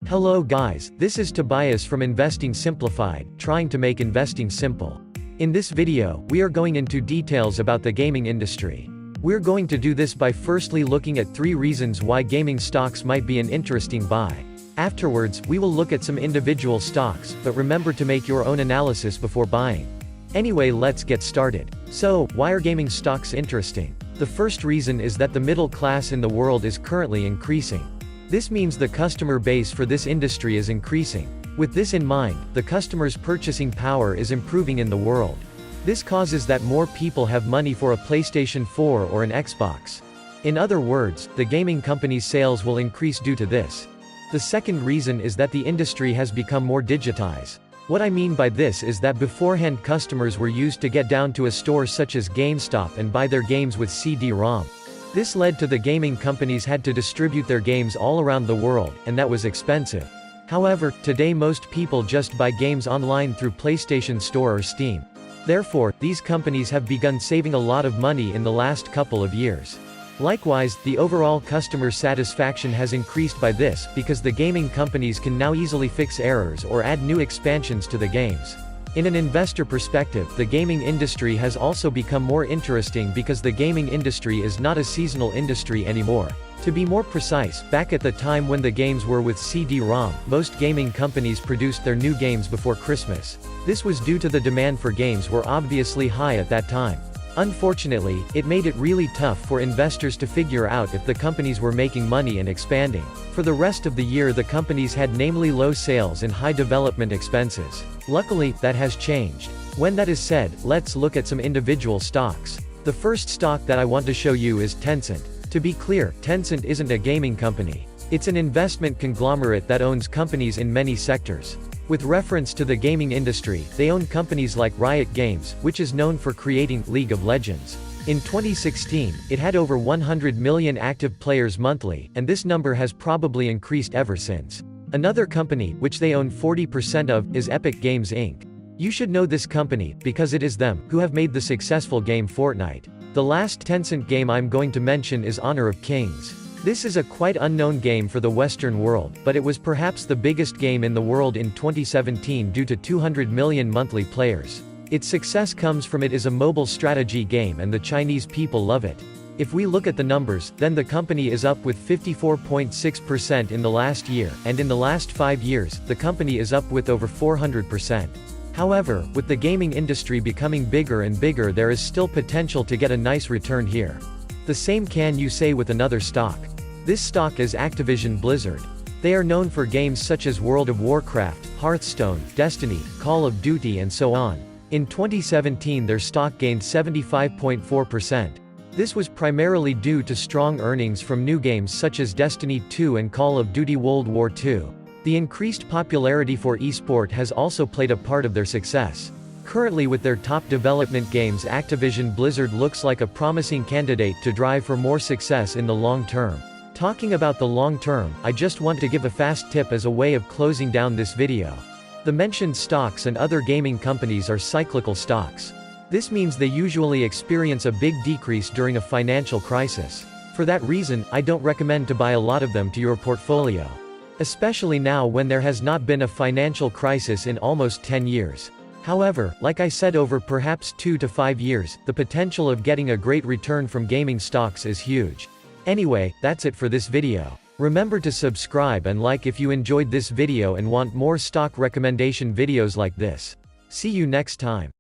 Hello guys, this is Tobias from Investing Simplified, trying to make investing simple. In this video, we are going into details about the gaming industry. We're going to do this by firstly looking at 3 reasons why gaming stocks might be an interesting buy. Afterwards, we will look at some individual stocks, but remember to make your own analysis before buying. Anyway, let's get started. So, why are gaming stocks interesting? The first reason is that the middle class in the world is currently increasing. This means the customer base for this industry is increasing. With this in mind, the customer's purchasing power is improving in the world. This causes that more people have money for a PlayStation 4 or an Xbox. In other words, the gaming company's sales will increase due to this. The second reason is that the industry has become more digitized. What I mean by this is that beforehand customers were used to get down to a store such as GameStop and buy their games with CD-ROM. This led to the gaming companies had to distribute their games all around the world, and that was expensive. However, today most people just buy games online through PlayStation Store or Steam. Therefore, these companies have begun saving a lot of money in the last couple of years. Likewise, the overall customer satisfaction has increased by this, because the gaming companies can now easily fix errors or add new expansions to the games. In an investor perspective, the gaming industry has also become more interesting because the gaming industry is not a seasonal industry anymore. To be more precise, back at the time when the games were with CD-ROM, most gaming companies produced their new games before Christmas. This was due to the demand for games were obviously high at that time. Unfortunately, it made it really tough for investors to figure out if the companies were making money and expanding. For the rest of the year the companies had namely low sales and high development expenses. Luckily, that has changed. When that is said, let's look at some individual stocks. The first stock that I want to show you is Tencent. To be clear, Tencent isn't a gaming company. It's an investment conglomerate that owns companies in many sectors. With reference to the gaming industry, they own companies like Riot Games, which is known for creating League of Legends. In 2016, it had over 100 million active players monthly, and this number has probably increased ever since. Another company, which they own 40% of, is Epic Games Inc. You should know this company, because it is them who have made the successful game Fortnite. The last Tencent game I'm going to mention is Honor of Kings. This is a quite unknown game for the Western world, but it was perhaps the biggest game in the world in 2017 due to 200 million monthly players. Its success comes from it is a mobile strategy game and the Chinese people love it. If we look at the numbers, then the company is up with 54.6% in the last year, and in the last 5 years, the company is up with over 400%. However, with the gaming industry becoming bigger and bigger there is still potential to get a nice return here. The same can you say with another stock. This stock is Activision Blizzard. They are known for games such as World of Warcraft, Hearthstone, Destiny, Call of Duty and so on. In 2017 their stock gained 75.4%. This was primarily due to strong earnings from new games such as Destiny 2 and Call of Duty World War II. The increased popularity for esport has also played a part of their success. Currently with their top development games Activision Blizzard looks like a promising candidate to drive for more success in the long term. Talking about the long term, I just want to give a fast tip as a way of closing down this video. The mentioned stocks and other gaming companies are cyclical stocks. This means they usually experience a big decrease during a financial crisis. For that reason, I don't recommend to buy a lot of them to your portfolio. Especially now when there has not been a financial crisis in almost 10 years. However, like I said over perhaps 2 to 5 years, the potential of getting a great return from gaming stocks is huge. Anyway, that's it for this video. Remember to subscribe and like if you enjoyed this video and want more stock recommendation videos like this. See you next time.